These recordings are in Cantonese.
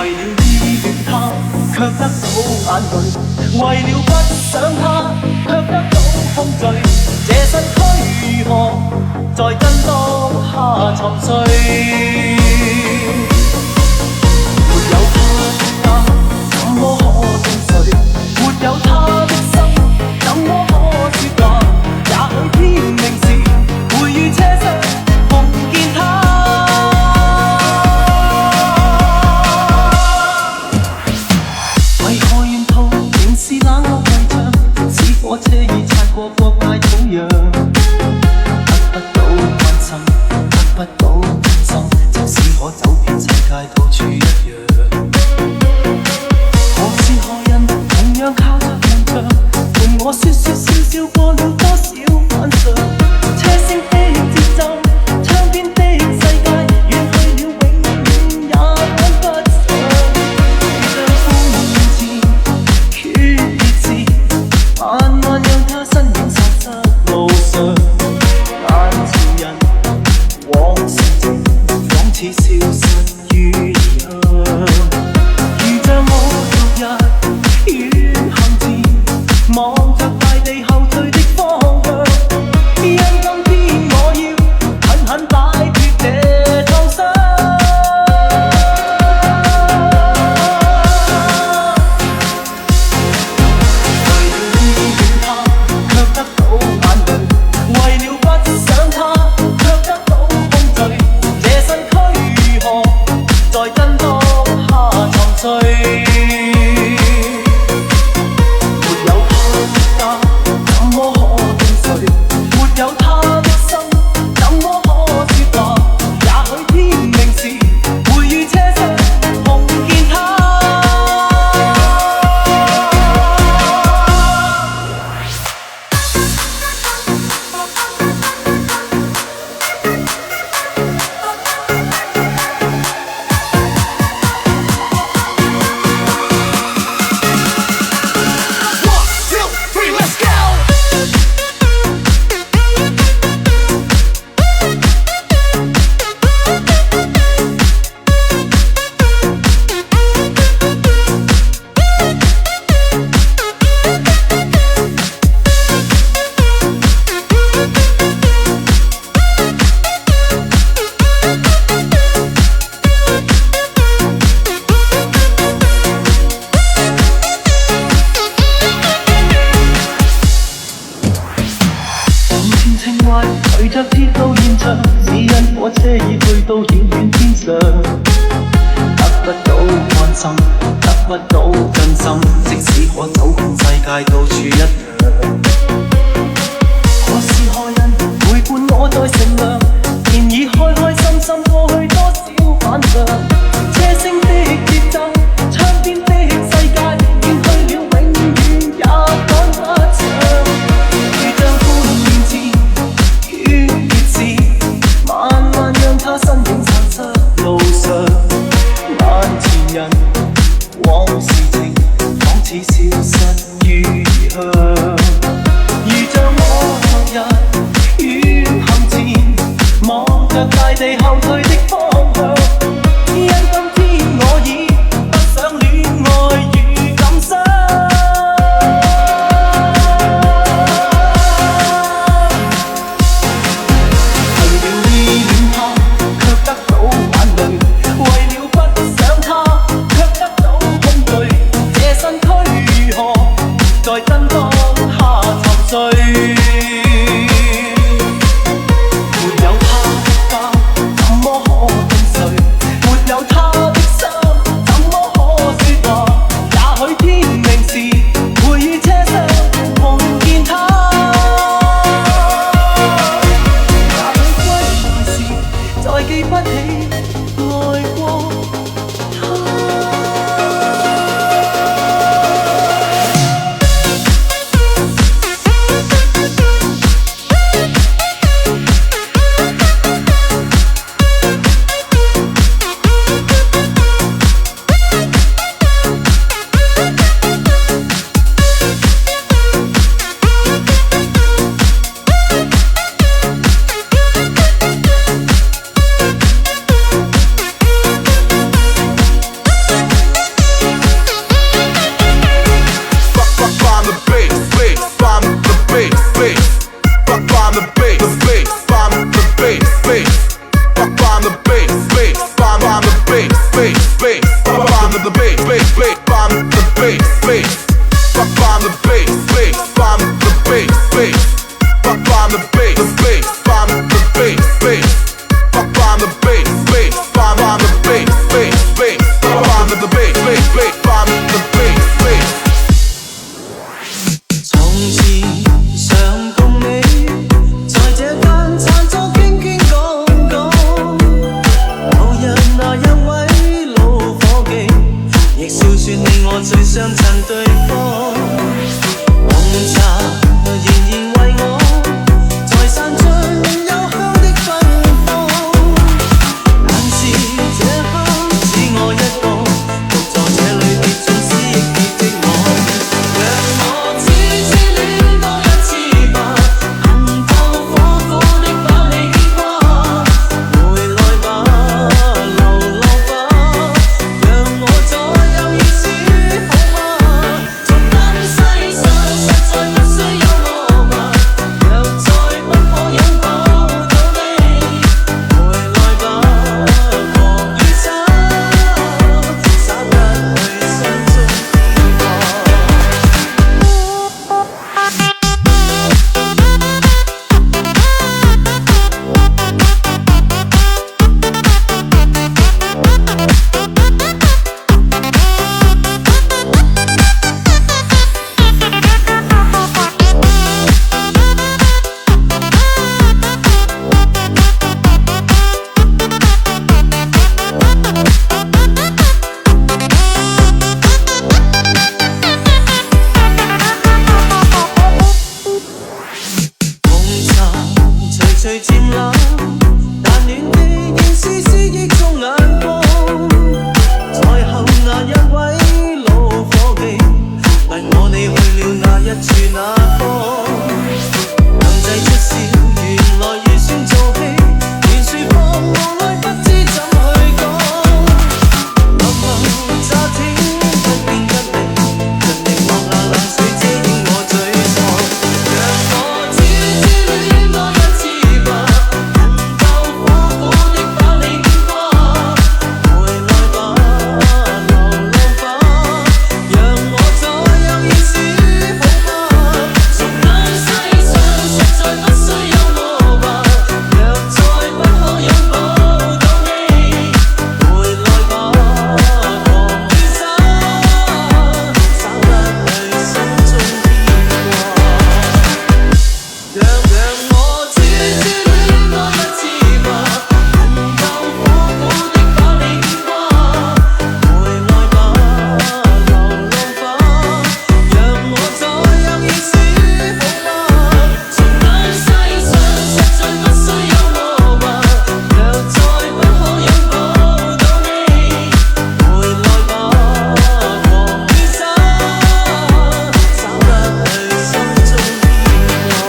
為了依戀他，卻得到眼淚；為了不想他，卻得到空虛。這身軀如何在震盪下沉睡？沒有他，怎麼可終睡？沒有他的心，怎麼可說話？也許天明時，會於車廂碰見他。為何沿途仍是冷落圍牆？似火車已擦過國界土壤，得不到關心，得不到真心，即使可走遍世界到處一樣。我是何人，同樣靠着門牆，同我說說笑笑過了多少晚上。車聲的節奏，窗邊的世界，遠去了永遠也趕不上。像風前決裂時，慢慢讓它身影散失路上。眼前人往事情，仿似消失於異鄉。如像我昨日於行前，望着大地後退的方向。因今天我要狠狠擺脫這創傷。為了依戀他，卻得到眼淚；為了不想他，卻得到空虛。這身軀如何在震盪下沉睡？沒有他，怎麼可終睡？沒有他的心，怎麼可說話？也許天明時，會於車廂碰見他。情懷隨着鐵路延長，只因火車已去到遙遠天上。得不到關心，得不到真心，即使可走遍世界到處一樣。我是何人，陪伴我在乘涼，然已開開心心過去多少晚上。車聲的節奏，窗邊的世界，遠去了永遠也趕不上。如像半年前決裂時，慢慢讓他身影散失路上。眼前人往事情，仿似消失於異鄉。如像我昨日於行前，望着大地後退的方向。因今天我已不想戀愛與感傷。為了依戀他，卻得到眼淚；為了不想他，卻得到空虛。這身軀如何在震盪下沉睡？沒有他的家，怎麼可終睡？沒有他的心，怎麼可說話？也許天明時，會於車廂碰見他。也許歸來時，再記不起愛過他。the bass, bass, find the bass, bass, bass, find the bass, bass, bass, find the bass, bass。從前想共你在這間餐桌傾傾講講，某日那一位老伙計，亦笑說你我最相襯對方。紅茶仍然為我在散出幽香的芬芳，但是這刻只我一個獨坐這裏別總思憶別寂寞，讓我痴痴戀多一次吧，能夠火火的把你牽掛，回來吧流浪吧，讓我再有意思好嗎？從今世上實在不需有我吧，若再不可擁抱到你，回來吧狂與灑，灑不去心中變化。紅茶徐徐漸冷，但暖的仍是思憶中眼光。在後那一位老伙計，問我你去了那一處那方，強制出笑，原來預算做戲，連説謊無奈不知怎去講。默默乍聽不見不離，盡力落下冷水遮掩我沮喪，讓我痴痴戀多一次吧，能夠火火的把你牽掛，回來吧流浪吧，讓我再有意思好嗎？從今世上實在不需有我吧，若再不可擁抱到你，回來吧狂與灑，灑不去心中變化。讓我痴痴戀多一次吧，能夠火火的把你牽掛，回來吧流浪吧，讓我再有意思好嗎？從今世上實在不需有我吧，若再不可擁抱到你，回來吧狂與灑，灑不去心中變化。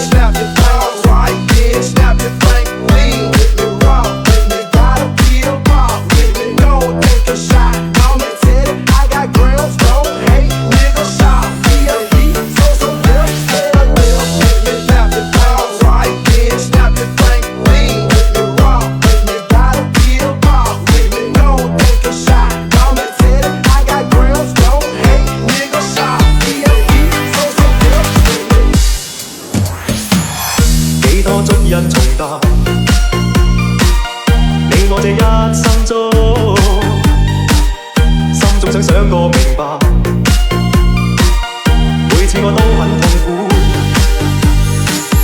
Snap your thoughts right, yeah, snap your thing clean. With me raw, with me gotta feel raw. With me go take a shot. I'm a teddy, I got grills, don't hate, nigga shot. B.A.B. so real, yeah, real. With me snap your thoughts right, yeah, snap your thing clean. With me raw, with me gotta feel raw. With me go take a shot. I'm a teddy, I got grills, don't hate, nigga shot. B.A.B. so real, with me.幾多足印重踏，你我這一生中，心中想想個明白，每次我都很痛苦。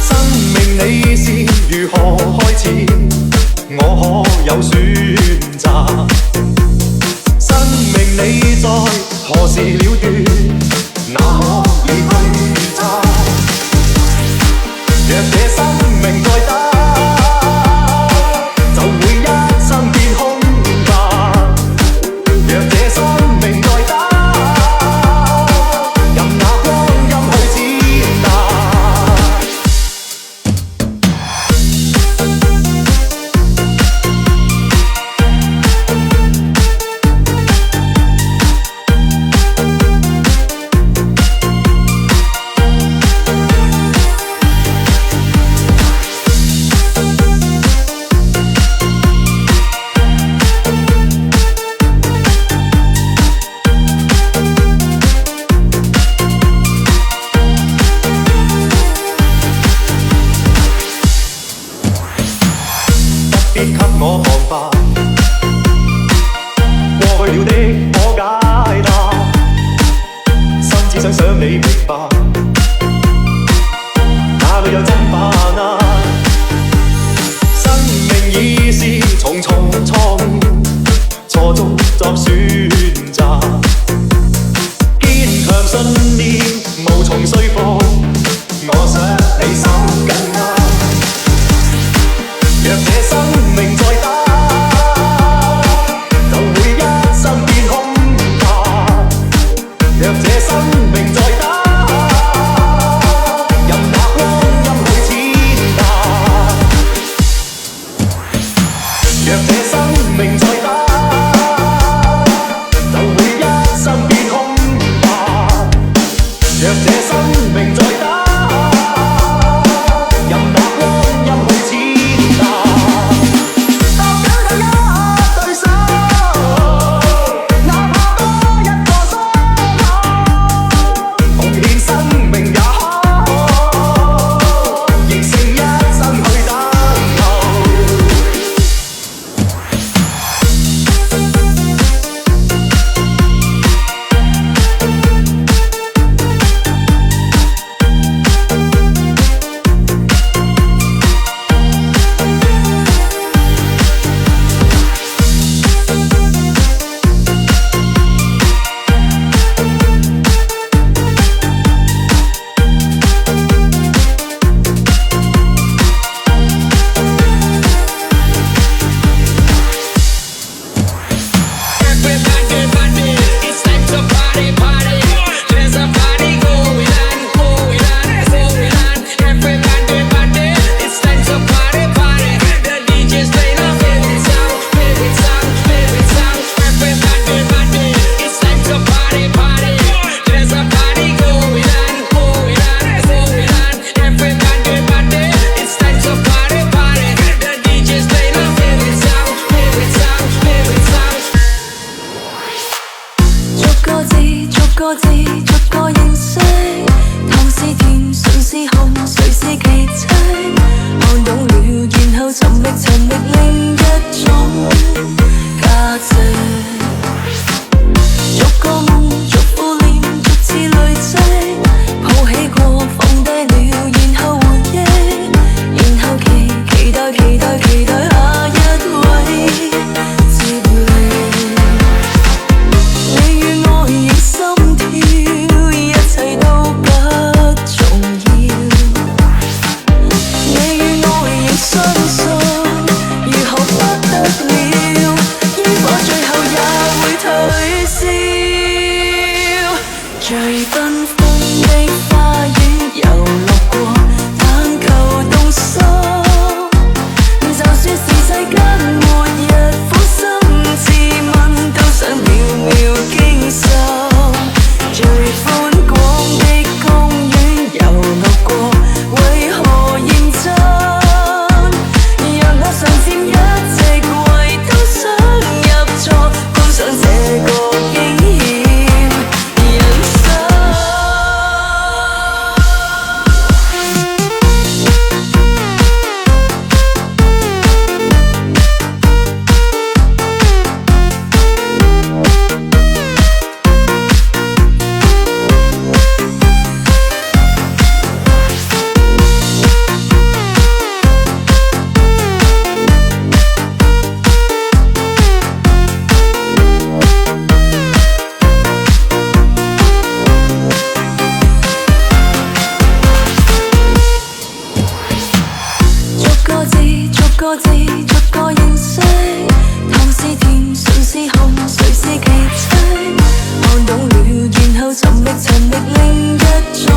生命你是如何開始，我可有選擇？生命你在何時了斷，那可以去測？若這生命再得，就會一生變空白。若這生命再得，任那光陰去踐踏。別給我旁白，過去了的可解答，心只想想你明白，哪裏有真把握？生命已是重重錯誤，錯綜作選擇，堅強信念無從說服，我想你心更啱。若這生命再打，就會一生變空白。若這生命再打，任那光陰去踐踏。若這生命再打，就會一生變空白。若這生命再打，個字逐個認識，糖是甜，唇是紅，誰是奇蹟？看懂了，然後尋覓另一種價值。逐個夢，逐副臉，逐次累積，抱起過，放低了，然後回憶，然後期待下一位接力。你與我亦心跳，一切都不重要。你與我亦相信，如何不得了，煙火最後也會退燒。最繽紛的花園遊樂過，但求動心。就算是世間末日，苦心自問都想秒秒驚心。最寬廣的公園遊樂過，為何認真？讓我常佔一席位，都想入座，觀賞這個驚險人生。逐個字，逐個認識，糖是甜，唇是紅，誰是奇蹟？看懂了，然後尋覓另一種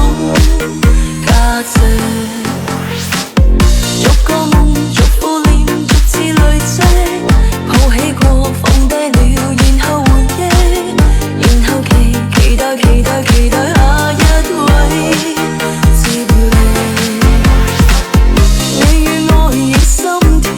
價值。逐個夢，逐副臉，逐次累積，抱起過，放低了，然後回憶，然後期待下一位接力。你與我亦心跳。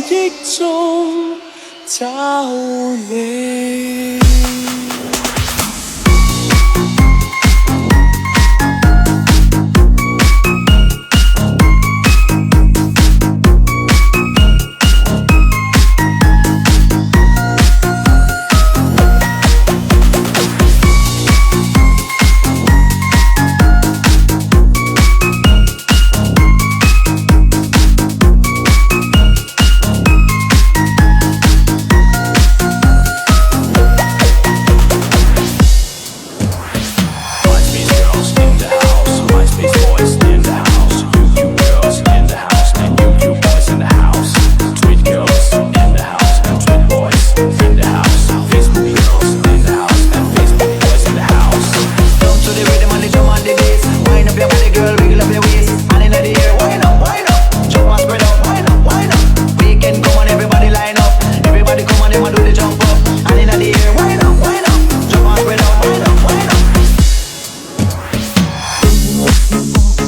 憶中找你。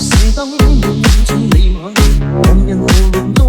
射燈永遠像彌漫，旁人無論